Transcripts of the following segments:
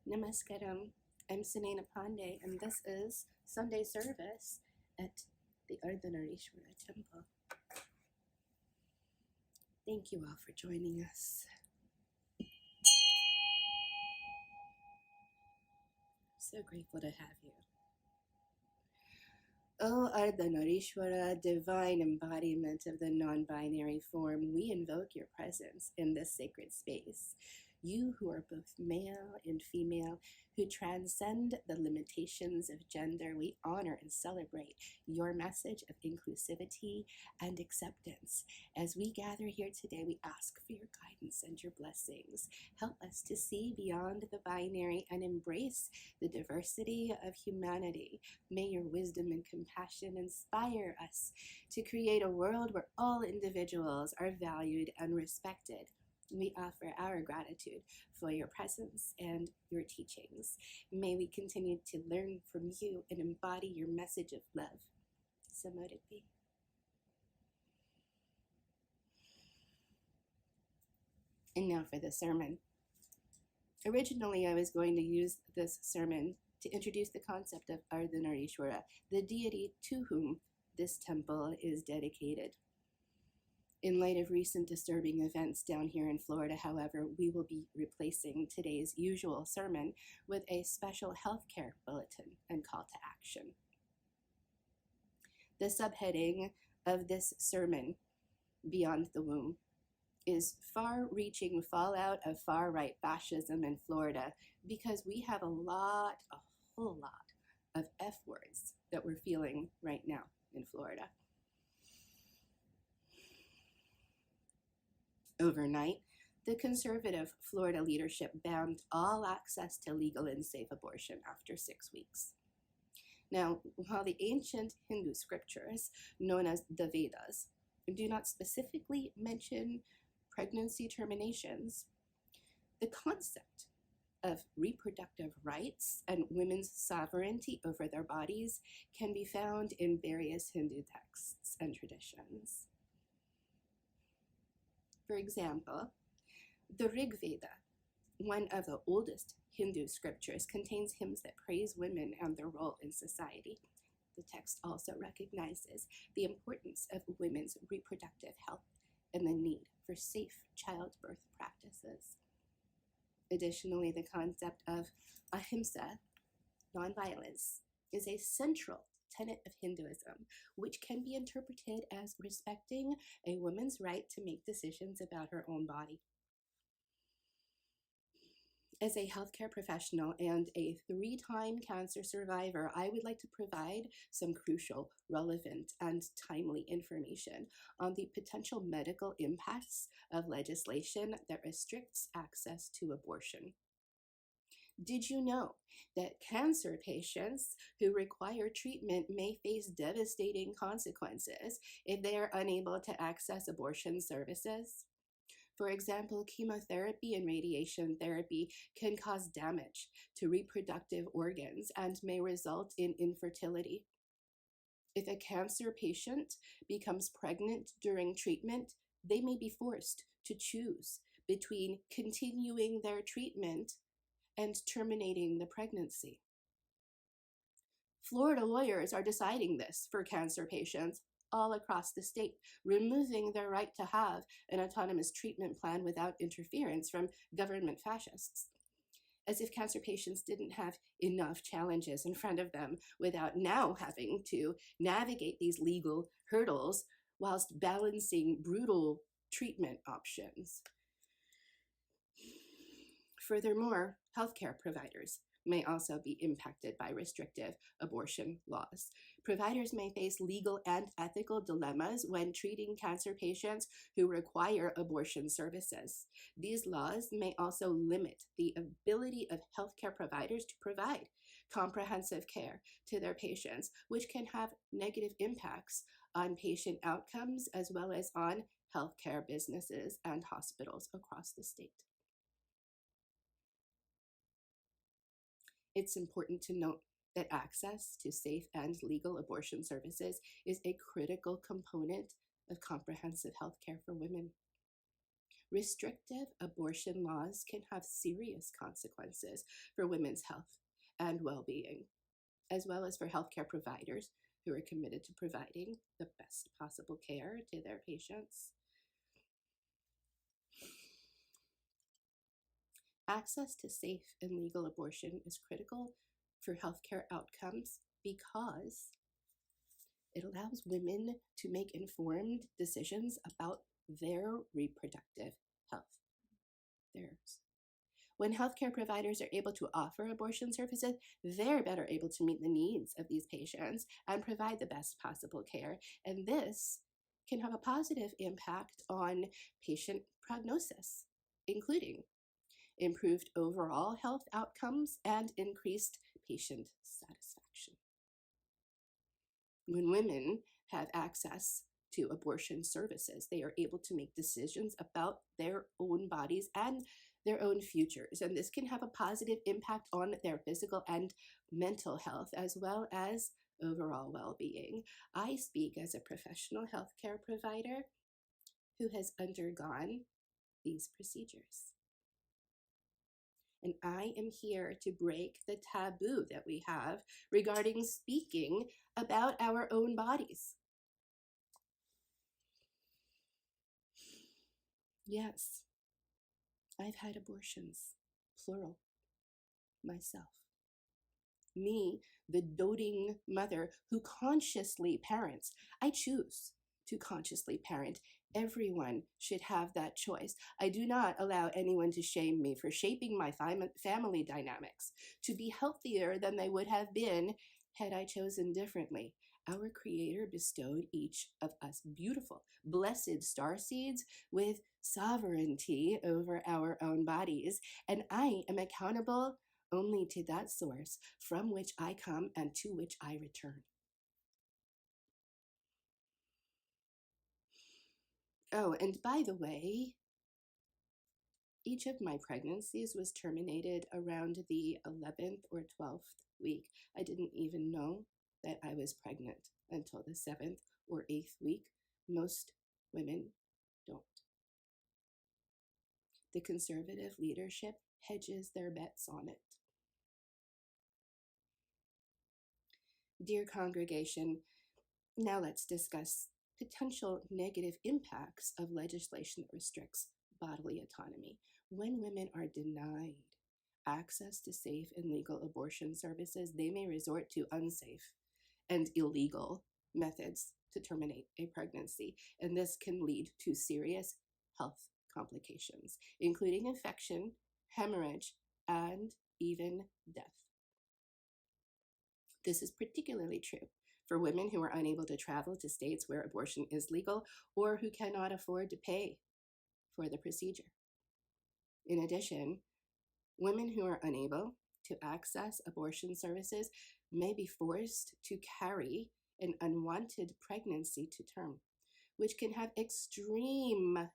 Namaskaram. I'm Sunena Pandey, and this is Sunday service at the Ardhanarishwara Temple. Thank you all for joining us. So grateful to have you. O Ardhanarishwara, divine embodiment of the non-binary form, we invoke your presence in this sacred space. You who are both male and female, who transcend the limitations of gender, we honor and celebrate your message of inclusivity and acceptance. As we gather here today, we ask for your guidance and your blessings. Help us to see beyond the binary and embrace the diversity of humanity. May your wisdom and compassion inspire us to create a world where all individuals are valued and respected. We offer our gratitude for your presence and your teachings. May we continue to learn from you and embody your message of love. So mote it be. And now for the sermon. Originally, I was going to use this sermon to introduce the concept of Ardhanarishwara, the deity to whom this temple is dedicated. In light of recent disturbing events down here in Florida, however, we will be replacing today's usual sermon with a special healthcare bulletin and call to action. The subheading of this sermon, Beyond the Womb, is far-reaching fallout of far-right fascism in Florida, because we have a whole lot of F words that we're feeling right now in Florida. Overnight, the conservative Florida leadership banned all access to legal and safe abortion after 6 weeks. Now, while the ancient Hindu scriptures, known as the Vedas, do not specifically mention pregnancy terminations, the concept of reproductive rights and women's sovereignty over their bodies can be found in various Hindu texts and traditions. For example, the Rig Veda, one of the oldest Hindu scriptures, contains hymns that praise women and their role in society. The text also recognizes the importance of women's reproductive health and the need for safe childbirth practices. Additionally, the concept of ahimsa, nonviolence, is a central tenet of Hinduism, which can be interpreted as respecting a woman's right to make decisions about her own body. As a healthcare professional and a 3-time cancer survivor, I would like to provide some crucial, relevant, and timely information on the potential medical impacts of legislation that restricts access to abortion. Did you know that cancer patients who require treatment may face devastating consequences if they are unable to access abortion services? For example, chemotherapy and radiation therapy can cause damage to reproductive organs and may result in infertility. If a cancer patient becomes pregnant during treatment, they may be forced to choose between continuing their treatment and terminating the pregnancy. Florida lawyers are deciding this for cancer patients all across the state, removing their right to have an autonomous treatment plan without interference from government fascists. As if cancer patients didn't have enough challenges in front of them without now having to navigate these legal hurdles whilst balancing brutal treatment options. Furthermore, healthcare providers may also be impacted by restrictive abortion laws. Providers may face legal and ethical dilemmas when treating cancer patients who require abortion services. These laws may also limit the ability of healthcare providers to provide comprehensive care to their patients, which can have negative impacts on patient outcomes as well as on healthcare businesses and hospitals across the state. It's important to note that access to safe and legal abortion services is a critical component of comprehensive health care for women. Restrictive abortion laws can have serious consequences for women's health and well-being, as well as for healthcare providers who are committed to providing the best possible care to their patients. Access to safe and legal abortion is critical for healthcare outcomes because it allows women to make informed decisions about their reproductive health. Theirs. When healthcare providers are able to offer abortion services, they're better able to meet the needs of these patients and provide the best possible care. And this can have a positive impact on patient prognosis, including improved overall health outcomes and increased patient satisfaction. When women have access to abortion services, they are able to make decisions about their own bodies and their own futures. And this can have a positive impact on their physical and mental health, as well as overall well-being. I speak as a professional healthcare provider who has undergone these procedures. And I am here to break the taboo that we have regarding speaking about our own bodies. Yes, I've had abortions, plural, myself. Me, the doting mother who consciously parents. I choose to consciously parent. Everyone should have that choice. I do not allow anyone to shame me for shaping my family dynamics to be healthier than they would have been had I chosen differently. Our Creator bestowed each of us beautiful, blessed starseeds with sovereignty over our own bodies, and I am accountable only to that source from which I come and to which I return. Oh, and by the way, each of my pregnancies was terminated around the 11th or 12th week. I didn't even know that I was pregnant until the 7th or 8th week. Most women don't. The conservative leadership hedges their bets on it. Dear congregation, now let's discuss potential negative impacts of legislation that restricts bodily autonomy. When women are denied access to safe and legal abortion services, they may resort to unsafe and illegal methods to terminate a pregnancy, and this can lead to serious health complications, including infection, hemorrhage, and even death. This is particularly true for women who are unable to travel to states where abortion is legal or who cannot afford to pay for the procedure. In addition, women who are unable to access abortion services may be forced to carry an unwanted pregnancy to term, which can have extreme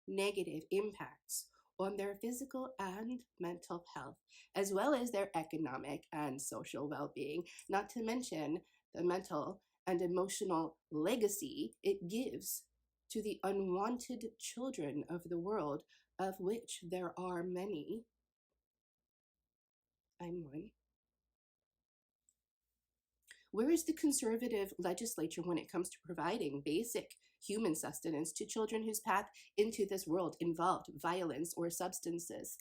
negative impacts on their physical and mental health, as well as their economic and social well-being, not to mention the mental and emotional legacy it gives to the unwanted children of the world, of which there are many. I'm one. Where is the conservative legislature when it comes to providing basic human sustenance to children whose path into this world involved violence or substances?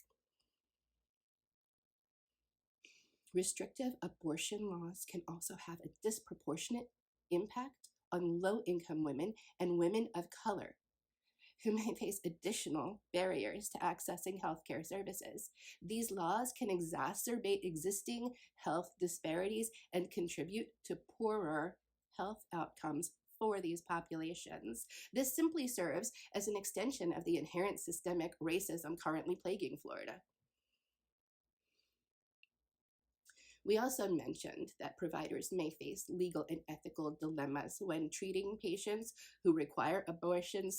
Restrictive abortion laws can also have a disproportionate impact on low-income women and women of color, who may face additional barriers to accessing healthcare services. These laws can exacerbate existing health disparities and contribute to poorer health outcomes for these populations. This simply serves as an extension of the inherent systemic racism currently plaguing Florida. We also mentioned that providers may face legal and ethical dilemmas when treating patients who require abortion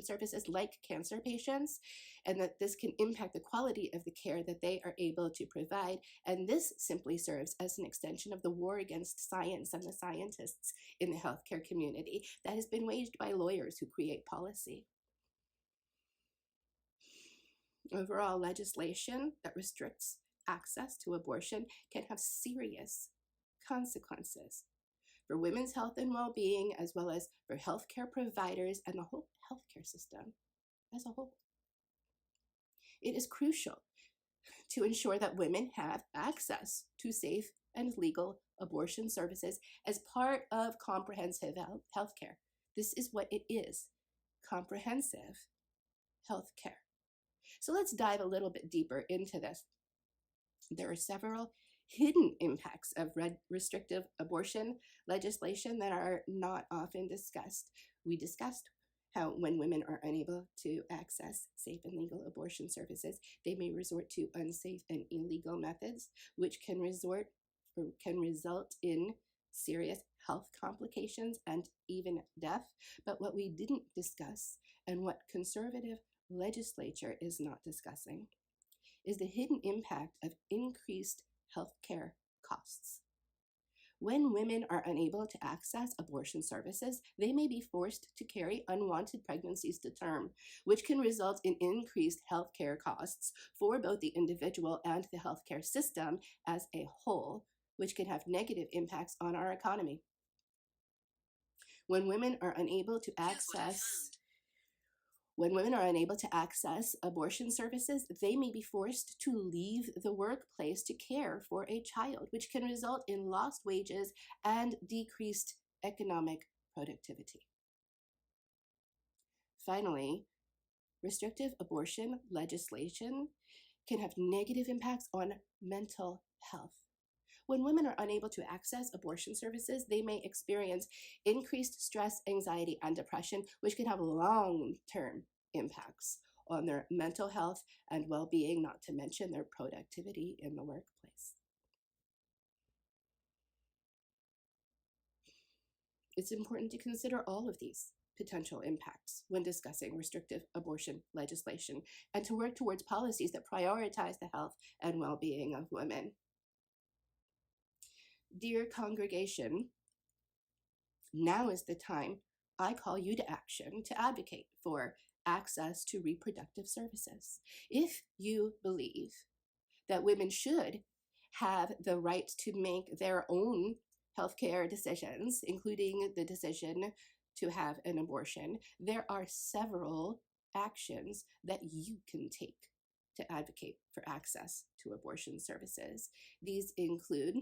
services like cancer patients, and that this can impact the quality of the care that they are able to provide. And this simply serves as an extension of the war against science and the scientists in the healthcare community that has been waged by lawyers who create policy. Overall, legislation that restricts access to abortion can have serious consequences for women's health and well-being, as well as for healthcare providers and the whole healthcare system as a whole. It is crucial to ensure that women have access to safe and legal abortion services as part of comprehensive healthcare. This is what it is, comprehensive healthcare. So let's dive a little bit deeper into this. There are several hidden impacts of restrictive abortion legislation that are not often discussed. We discussed how when women are unable to access safe and legal abortion services, they may resort to unsafe and illegal methods, which can result in serious health complications and even death. But what we didn't discuss, and what conservative legislature is not discussing, is the hidden impact of increased healthcare costs. When women are unable to access abortion services, they may be forced to carry unwanted pregnancies to term, which can result in increased healthcare costs for both the individual and the healthcare system as a whole, which can have negative impacts on our economy. When women are unable to access abortion services, they may be forced to leave the workplace to care for a child, which can result in lost wages and decreased economic productivity. Finally, restrictive abortion legislation can have negative impacts on mental health. When women are unable to access abortion services, they may experience increased stress, anxiety, and depression, which can have long-term impacts on their mental health and well-being, not to mention their productivity in the workplace. It's important to consider all of these potential impacts when discussing restrictive abortion legislation and to work towards policies that prioritize the health and well-being of women. Dear congregation, now is the time I call you to action to advocate for access to reproductive services. If you believe that women should have the right to make their own healthcare decisions, including the decision to have an abortion, there are several actions that you can take to advocate for access to abortion services. These include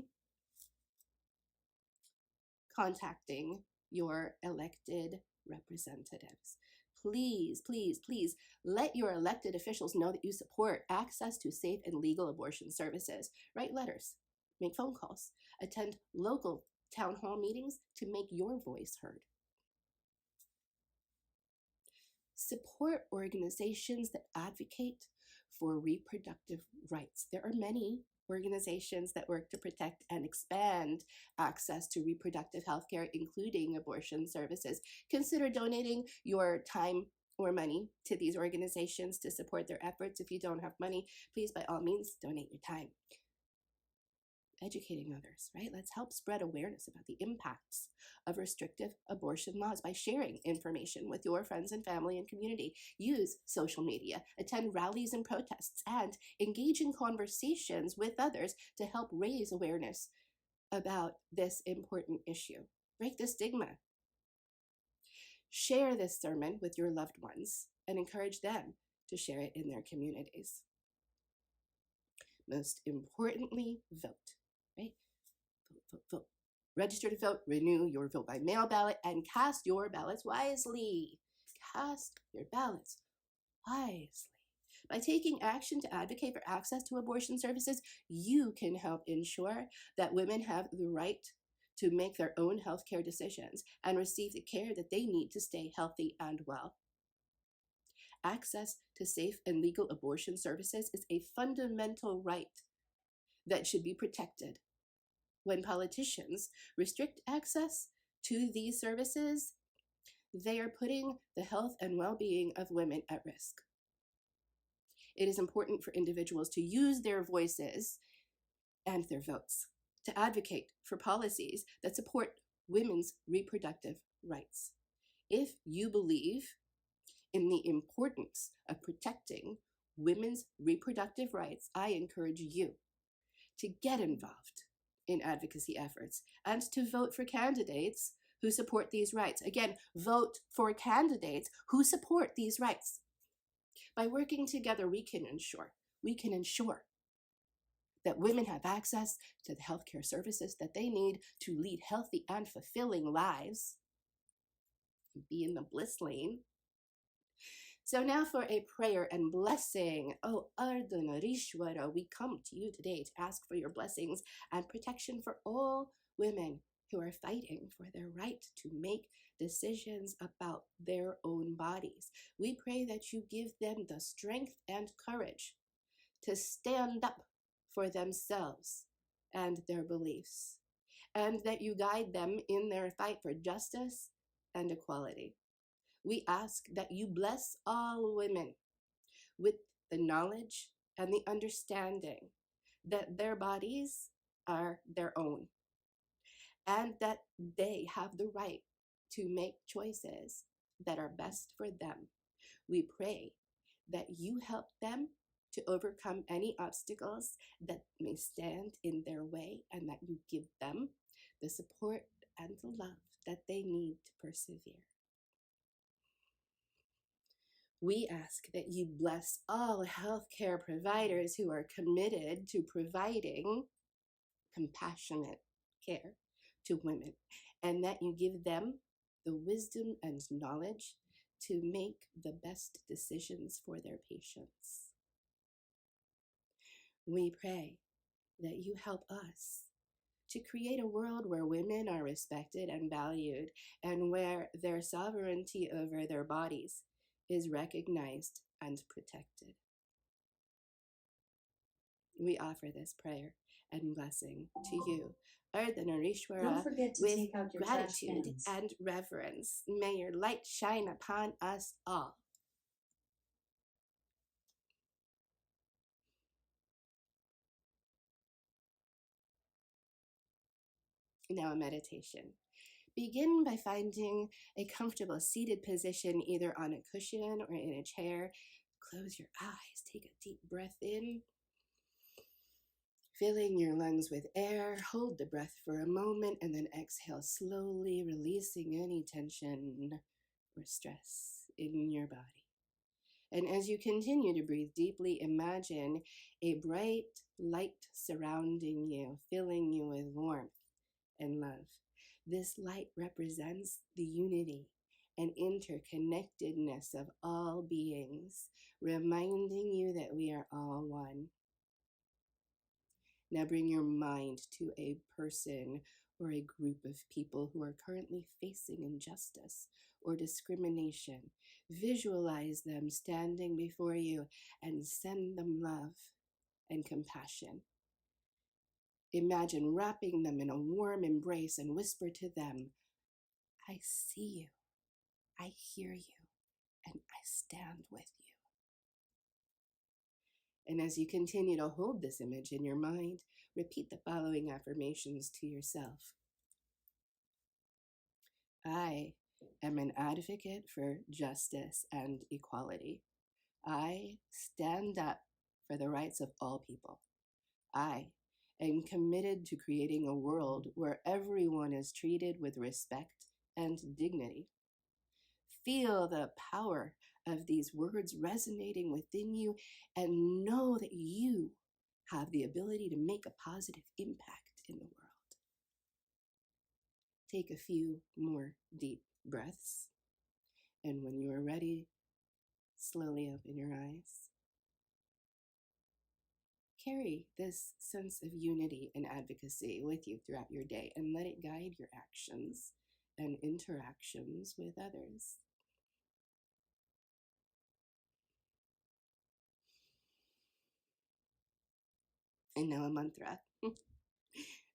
contacting your elected representatives. Please, please, please let your elected officials know that you support access to safe and legal abortion services. Write letters, make phone calls, attend local town hall meetings to make your voice heard. Support organizations that advocate for reproductive rights. There are many organizations that work to protect and expand access to reproductive health care, including abortion services. Consider donating your time or money to these organizations to support their efforts. If you don't have money, please, by all means, donate your time. Educating others, right? Let's help spread awareness about the impacts of restrictive abortion laws by sharing information with your friends and family and community. Use social media, attend rallies and protests, and engage in conversations with others to help raise awareness about this important issue. Break the stigma. Share this sermon with your loved ones and encourage them to share it in their communities. Most importantly, vote. Right? Vote, vote, vote. Register to vote, renew your vote by mail ballot, and cast your ballots wisely. Cast your ballots wisely. By taking action to advocate for access to abortion services, you can help ensure that women have the right to make their own healthcare decisions and receive the care that they need to stay healthy and well. Access to safe and legal abortion services is a fundamental right that should be protected. When politicians restrict access to these services, they are putting the health and well-being of women at risk. It is important for individuals to use their voices and their votes to advocate for policies that support women's reproductive rights. If you believe in the importance of protecting women's reproductive rights, I encourage you to get involved in advocacy efforts and to vote for candidates who support these rights. Again, vote for candidates who support these rights. By working together, we can ensure that women have access to the healthcare services that they need to lead healthy and fulfilling lives, be in the bliss lane. So now for a prayer and blessing. Oh, Ardhanarishwara, we come to you today to ask for your blessings and protection for all women who are fighting for their right to make decisions about their own bodies. We pray that you give them the strength and courage to stand up for themselves and their beliefs, and that you guide them in their fight for justice and equality. We ask that you bless all women with the knowledge and the understanding that their bodies are their own and that they have the right to make choices that are best for them. We pray that you help them to overcome any obstacles that may stand in their way, and that you give them the support and the love that they need to persevere. We ask that you bless all healthcare providers who are committed to providing compassionate care to women, and that you give them the wisdom and knowledge to make the best decisions for their patients. We pray that you help us to create a world where women are respected and valued, and where their sovereignty over their bodies is recognized and protected. We offer this prayer and blessing to you, Ardhanarishwara, with gratitude and reverence. May your light shine upon us all. Now a meditation. Begin by finding a comfortable seated position, either on a cushion or in a chair. Close your eyes, take a deep breath in, filling your lungs with air. Hold the breath for a moment and then exhale slowly, releasing any tension or stress in your body. And as you continue to breathe deeply, imagine a bright light surrounding you, filling you with warmth and love. This light represents the unity and interconnectedness of all beings, reminding you that we are all one. Now bring your mind to a person or a group of people who are currently facing injustice or discrimination. Visualize them standing before you and send them love and compassion. Imagine wrapping them in a warm embrace and whisper to them, I see you, I hear you, and I stand with you. And as you continue to hold this image in your mind, repeat the following affirmations to yourself. I am an advocate for justice and equality. I stand up for the rights of all people. I am committed to creating a world where everyone is treated with respect and dignity. Feel the power of these words resonating within you, and know that you have the ability to make a positive impact in the world. Take a few more deep breaths, and when you are ready, slowly open your eyes. Carry this sense of unity and advocacy with you throughout your day, and let it guide your actions and interactions with others. And now a mantra.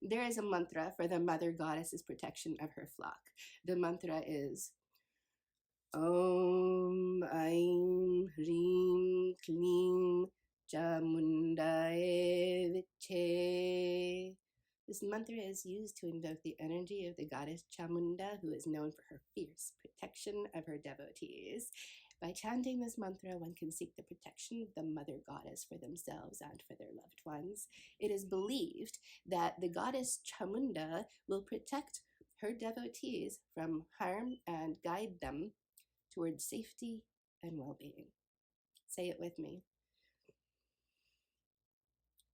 There is a mantra for the Mother Goddess's protection of her flock. The mantra is Om Aim Hrim Klim Chamundaye Viche. This mantra is used to invoke the energy of the goddess Chamunda, who is known for her fierce protection of her devotees. By chanting this mantra, one can seek the protection of the mother goddess for themselves and for their loved ones. It is believed that the goddess Chamunda will protect her devotees from harm and guide them towards safety and well-being. Say it with me.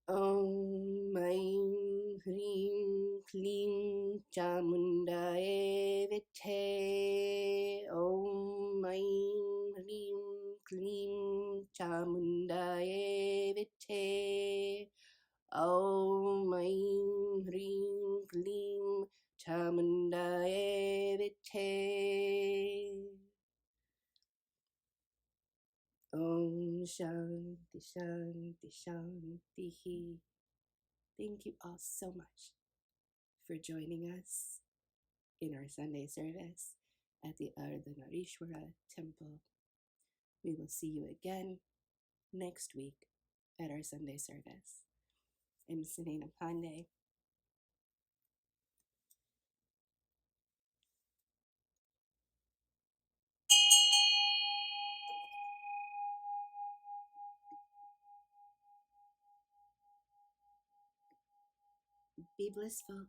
Om Aim Hrim Klim Chamundaye Viche. Om Aim Hrim Klim Chamundaye Viche. Om Aim Hrim Klim Chamundaye Viche. Om Shanti Shanti Shanti. Thank you all so much for joining us in our Sunday service at the Ardhanarishwara Temple. We will see you again next week at our Sunday service. I'm Sunena Pandey. Be blissful.